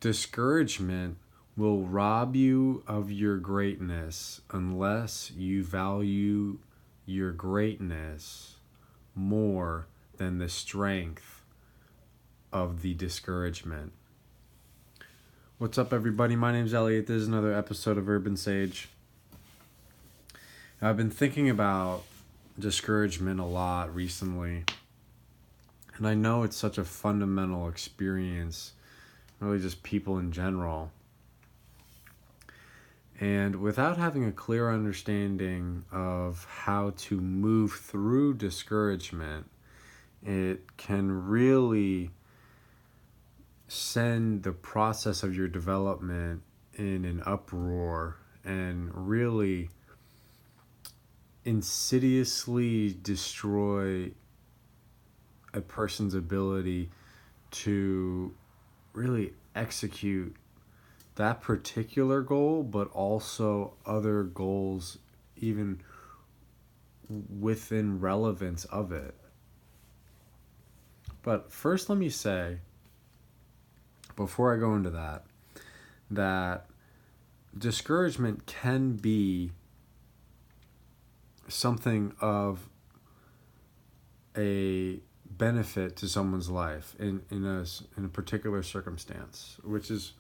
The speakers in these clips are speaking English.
discouragement will rob you of your greatness unless you value your greatness more than the strength of the discouragement. What's up, everybody? My name's Elliot. This is another episode of Urban Sage. I've been thinking about discouragement a lot recently, and I know it's such a fundamental experience, really just people in general. And without having a clear understanding of how to move through discouragement, it can really send the process of your development in an uproar and really insidiously destroy a person's ability to really execute that particular goal, but also other goals even within relevance of it. But first, let me say, before I go into that discouragement can be something of a benefit to someone's life in a particular circumstance, which is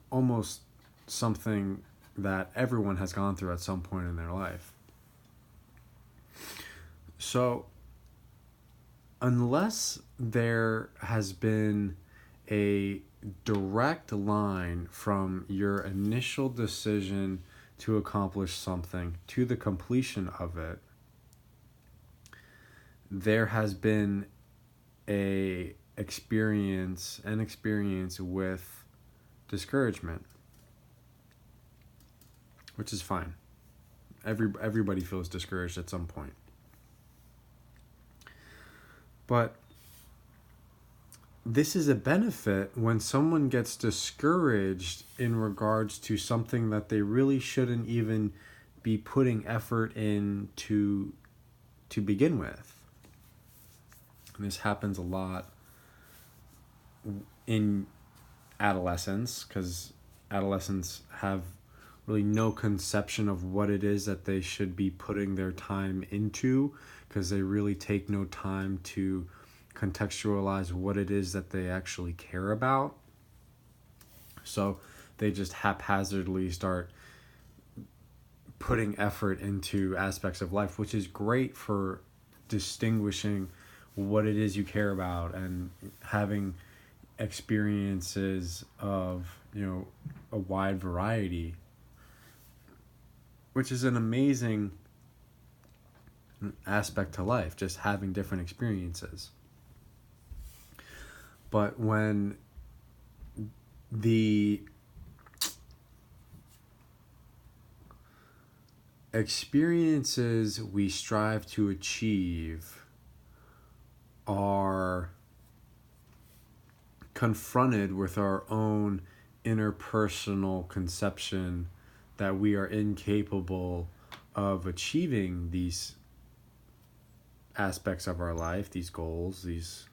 almost something that everyone has gone through at some point in their life. So, unless there has been a direct line from your initial decision to accomplish something to the completion of it, there has been an experience with discouragement, which is fine. Everybody feels discouraged at some point. But this is a benefit when someone gets discouraged in regards to something that they really shouldn't even be putting effort in to begin with. And this happens a lot in adolescence, because adolescents have really no conception of what it is that they should be putting their time into, because they really take no time to contextualize what it is that they actually care about. So they just haphazardly start putting effort into aspects of life, which is great for distinguishing what it is you care about and having experiences of, a wide variety, which is an amazing aspect to life, just having different experiences. But when the experiences we strive to achieve are confronted with our own interpersonal conception that we are incapable of achieving these aspects of our life, these goals, these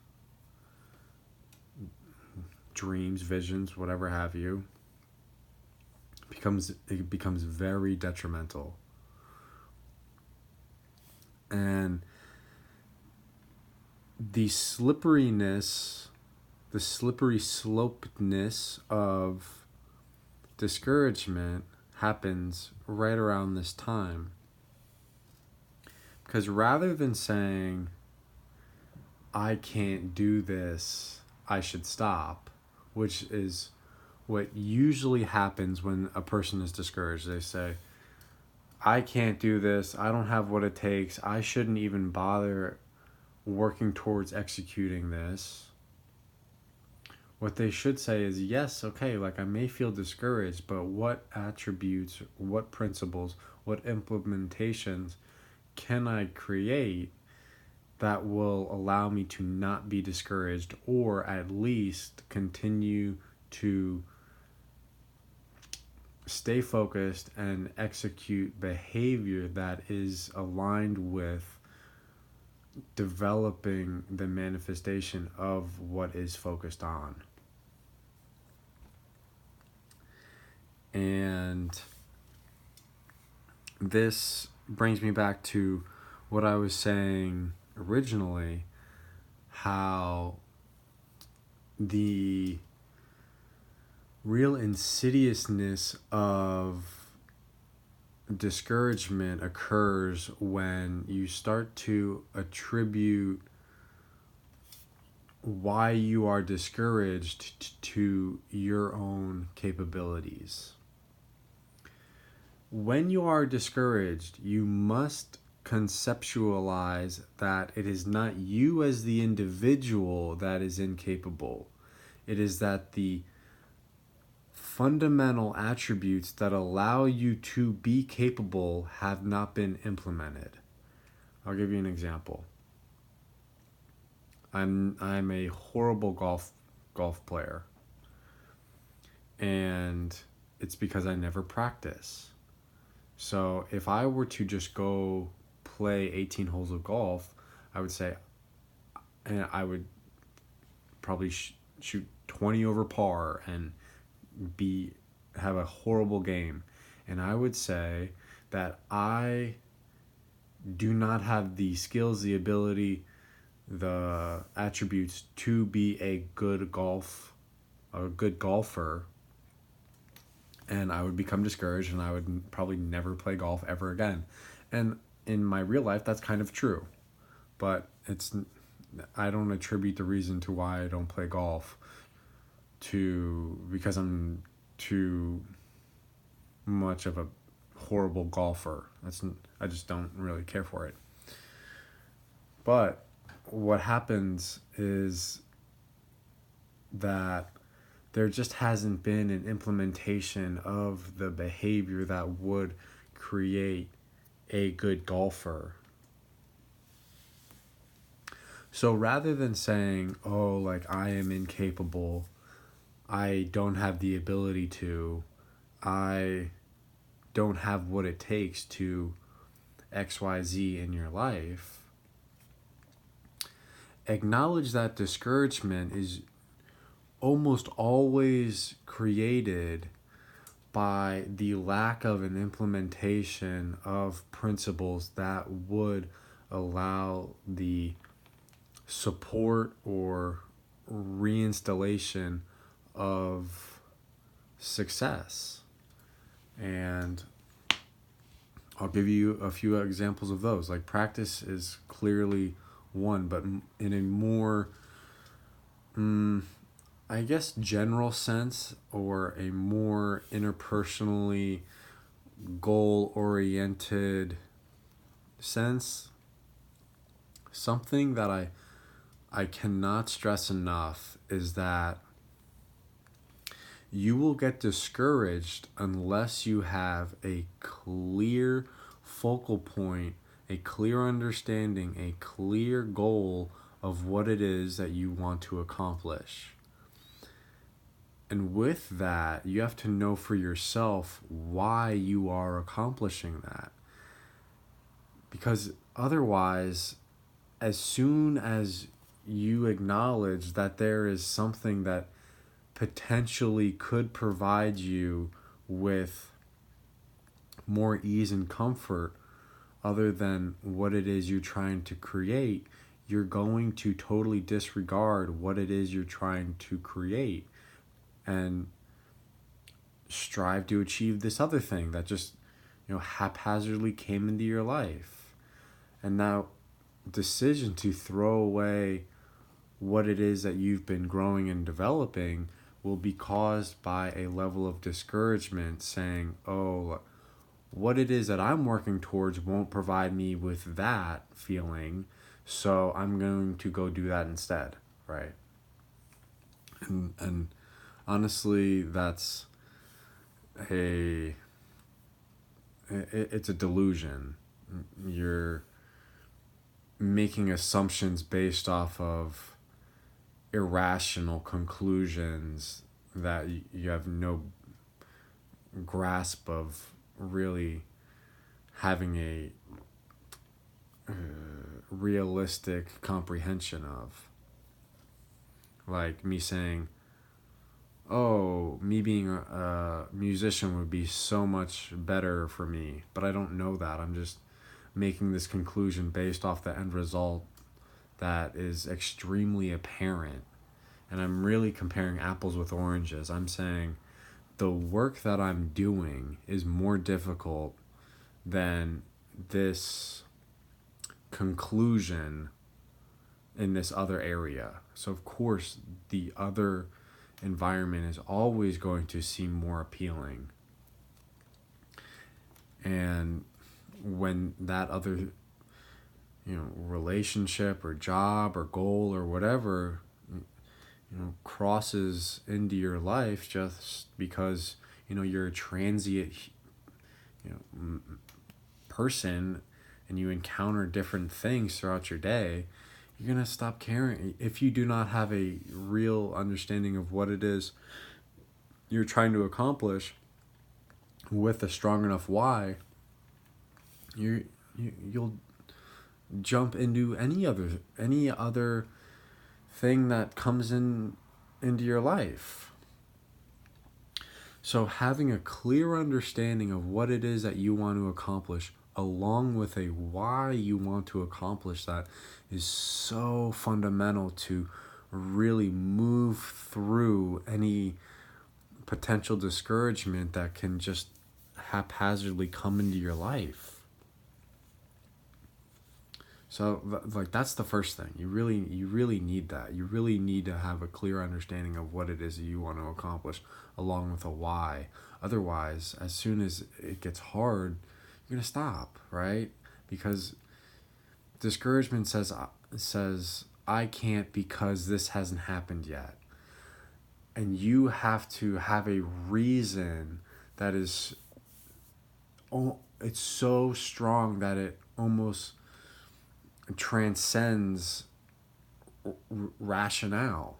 dreams, visions, whatever have you, it becomes very detrimental. And the slippery slopeness of discouragement happens right around this time. Because rather than saying, I can't do this, I should stop, which is what usually happens when a person is discouraged. They say, I can't do this, I don't have what it takes, I shouldn't even bother working towards executing this. What they should say is, yes, okay, I may feel discouraged, but what attributes, what principles, what implementations can I create that will allow me to not be discouraged, or at least continue to stay focused and execute behavior that is aligned with developing the manifestation of what is focused on. And this brings me back to what I was saying originally, how the real insidiousness of discouragement occurs when you start to attribute why you are discouraged to your own capabilities. When you are discouraged, you must conceptualize that it is not you as the individual that is incapable. It is that the fundamental attributes that allow you to be capable have not been implemented. I'll give you an example. I'm a horrible golf player, and it's because I never practice. So if I were to just go play 18 holes of golf, I would say, and I would probably shoot 20 over par and have a horrible game. And I would say that I do not have the skills, the ability, the attributes to be a good golfer, and I would become discouraged and I would probably never play golf ever again. And in my real life, that's kind of true, but I don't attribute the reason to why I don't play golf to because I'm too much of a horrible golfer. I just don't really care for it. But what happens is that there just hasn't been an implementation of the behavior that would create a good golfer. So rather than saying, oh, like I am incapable, I don't have the ability to, I don't have what it takes to XYZ in your life, acknowledge that discouragement is almost always created by the lack of an implementation of principles that would allow the support or reinstallation of success. And I'll give you a few examples of those. Like practice is clearly one, but in a more I guess general sense, or a more interpersonally goal-oriented sense, something that I cannot stress enough is that you will get discouraged unless you have a clear focal point, a clear understanding, a clear goal of what it is that you want to accomplish. And with that, you have to know for yourself why you are accomplishing that. Because otherwise, as soon as you acknowledge that there is something that potentially could provide you with more ease and comfort other than what it is you're trying to create, you're going to totally disregard what it is you're trying to create and strive to achieve this other thing that just, haphazardly came into your life. And now decision to throw away what it is that you've been growing and developing will be caused by a level of discouragement, saying, oh, what it is that I'm working towards won't provide me with that feeling, so I'm going to go do that instead, right? And honestly, it's a delusion. You're making assumptions based off of irrational conclusions that you have no grasp of really having a realistic comprehension of. Like me saying, oh, me being a musician would be so much better for me, but I don't know that. I'm just making this conclusion based off the end result that is extremely apparent. And I'm really comparing apples with oranges. I'm saying the work that I'm doing is more difficult than this conclusion in this other area. So, of course, the other environment is always going to seem more appealing. And when that other, relationship or job or goal or whatever, crosses into your life just because, you're a transient, person and you encounter different things throughout your day, you're going to stop caring. If you do not have a real understanding of what it is you're trying to accomplish with a strong enough why, you'll jump into any other thing that comes into your life. So having a clear understanding of what it is that you want to accomplish along with a why you want to accomplish that is so fundamental to really move through any potential discouragement that can just haphazardly come into your life. So that's the first thing. You really need that. You really need to have a clear understanding of what it is that you want to accomplish along with a why. Otherwise, as soon as it gets hard, you're going to stop, right? Because discouragement says I can't because this hasn't happened yet. And you have to have a reason that is it's so strong that it almost transcends rationale,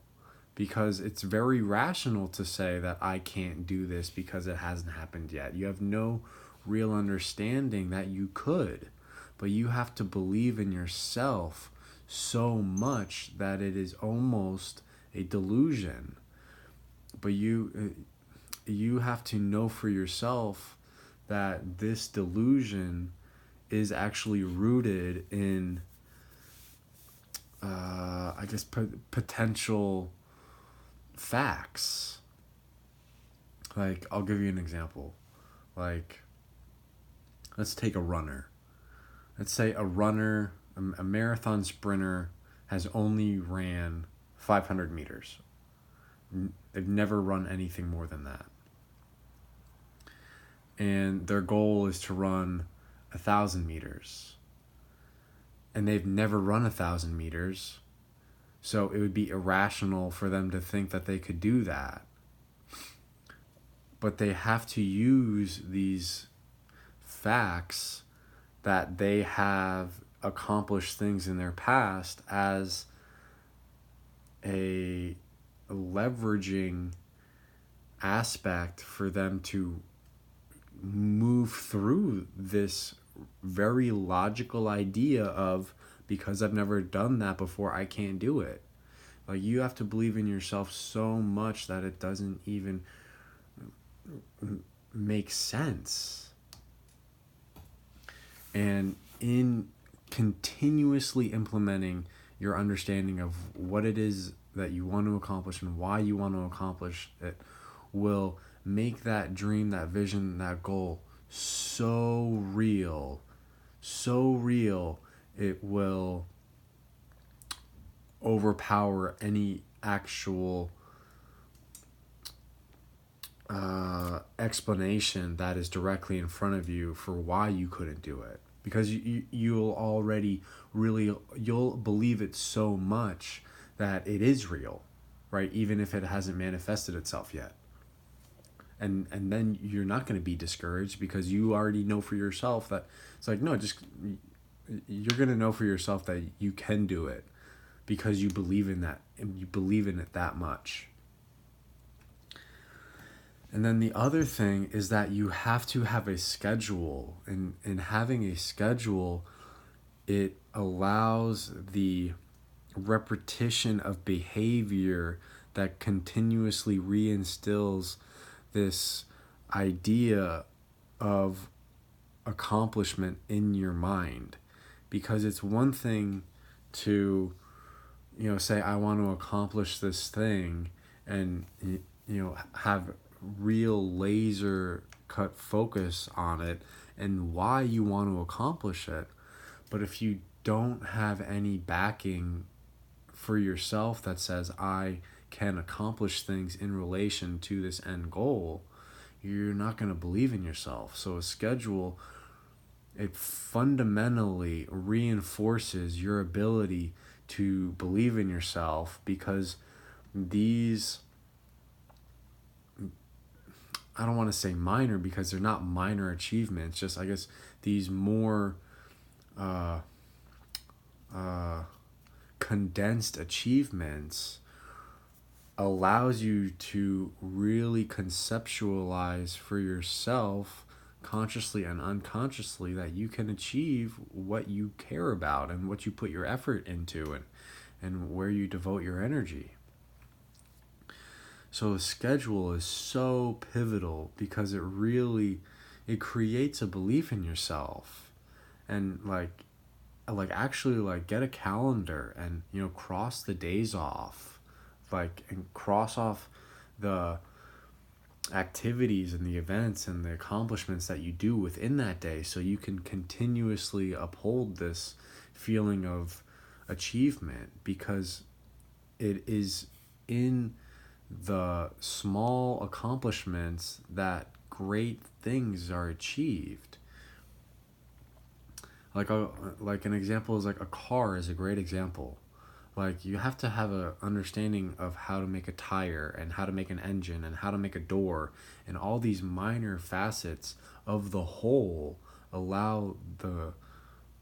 because it's very rational to say that I can't do this because it hasn't happened yet. You have no real understanding that you could, but you have to believe in yourself so much that it is almost a delusion. But you have to know for yourself that this delusion is actually rooted in potential facts. Like, I'll give you an example. Like, let's take a runner. Let's say a runner, a marathon sprinter, has only ran 500 meters. They've never run anything more than that. And their goal is to run 1,000 meters. And they've never run 1,000 meters. So it would be irrational for them to think that they could do that. But they have to use these facts that they have accomplished things in their past as a leveraging aspect for them to move through this very logical idea of, because I've never done that before, I can't do it. Like, you have to believe in yourself so much that it doesn't even make sense. And in continuously implementing your understanding of what it is that you want to accomplish and why you want to accomplish it will make that dream, that vision, that goal so real, it will overpower any actual explanation that is directly in front of you for why you couldn't do it. Because you'll already you'll believe it so much that it is real, right? Even if it hasn't manifested itself yet. And then you're not going to be discouraged because you already know for yourself that it's like, no, just you're going to know for yourself that you can do it because you believe in that and you believe in it that much. And then the other thing is that you have to have a schedule, and having a schedule, it allows the repetition of behavior that continuously reinstills this idea of accomplishment in your mind. Because it's one thing to, say, I want to accomplish this thing, and, have real laser cut focus on it and why you want to accomplish it. But if you don't have any backing for yourself that says, I can accomplish things in relation to this end goal, you're not going to believe in yourself. So a schedule, it fundamentally reinforces your ability to believe in yourself, because these, I don't want to say minor, because they're not minor achievements, just, I guess, these more condensed achievements allows you to really conceptualize for yourself, consciously and unconsciously, that you can achieve what you care about and what you put your effort into, and where you devote your energy. So a schedule is so pivotal, because it creates a belief in yourself. And actually get a calendar and cross the days off, and cross off the activities and the events and the accomplishments that you do within that day, so you can continuously uphold this feeling of achievement, because it is in the small accomplishments that great things are achieved. Like an example is, like, a car is a great example. Like, you have to have a understanding of how to make a tire, and how to make an engine, and how to make a door, and all these minor facets of the whole allow the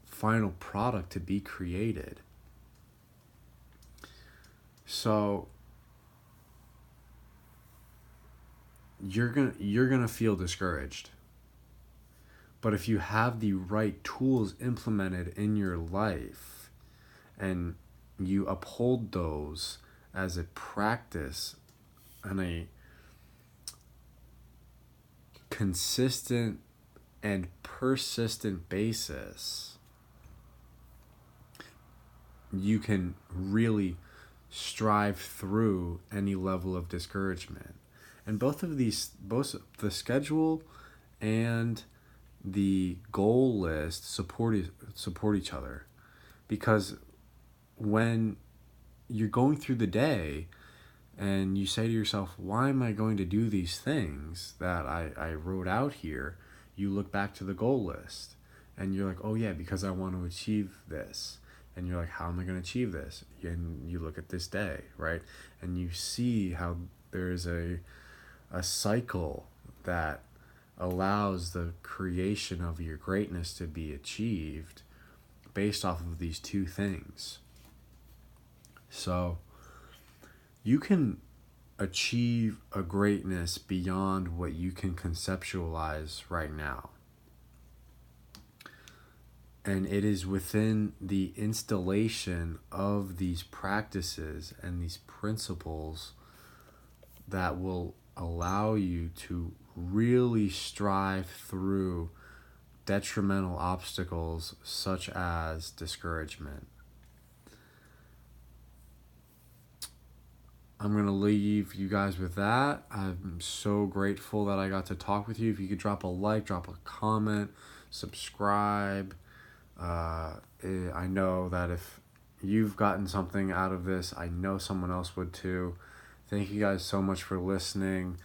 final product to be created. So you're gonna feel discouraged. But if you have the right tools implemented in your life, and you uphold those as a practice on a consistent and persistent basis, you can really strive through any level of discouragement. And both the schedule and the goal list support each other. Because when you're going through the day and you say to yourself, why am I going to do these things that I wrote out here? You look back to the goal list and you're like, oh yeah, because I want to achieve this. And you're like, how am I going to achieve this? And you look at this day, right? And you see how there's a cycle that allows the creation of your greatness to be achieved based off of these two things. So you can achieve a greatness beyond what you can conceptualize right now. And it is within the installation of these practices and these principles that will allow you to really strive through detrimental obstacles such as discouragement. I'm going to leave you guys with that. I'm so grateful that I got to talk with you. If you could drop a like, drop a comment, subscribe. I know that if you've gotten something out of this, I know someone else would too. Thank you guys so much for listening,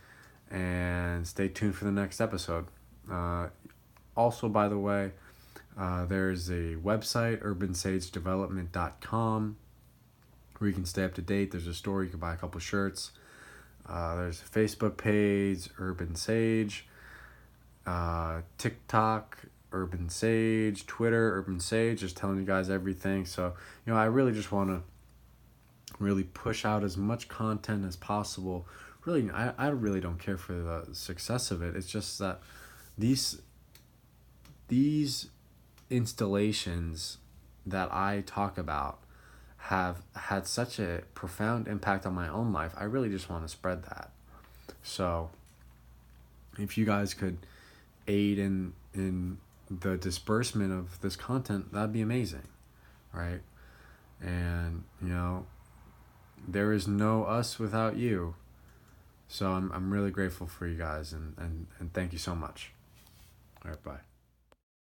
and stay tuned for the next episode. Also, by the way, there's a website, urbansagedevelopment.com, where you can stay up to date. There's a store, you can buy a couple shirts. There's a Facebook page, Urban Sage, TikTok, Urban Sage, Twitter, Urban Sage, just telling you guys everything. So, I really just want to really push out as much content as possible. Really, I really don't care for the success of it. It's just that these installations that I talk about have had such a profound impact on my own life. I really just want to spread that. So if you guys could aid in the disbursement of this content, that'd be amazing, right? And there is no us without you. So I'm really grateful for you guys, and thank you so much. All right, bye.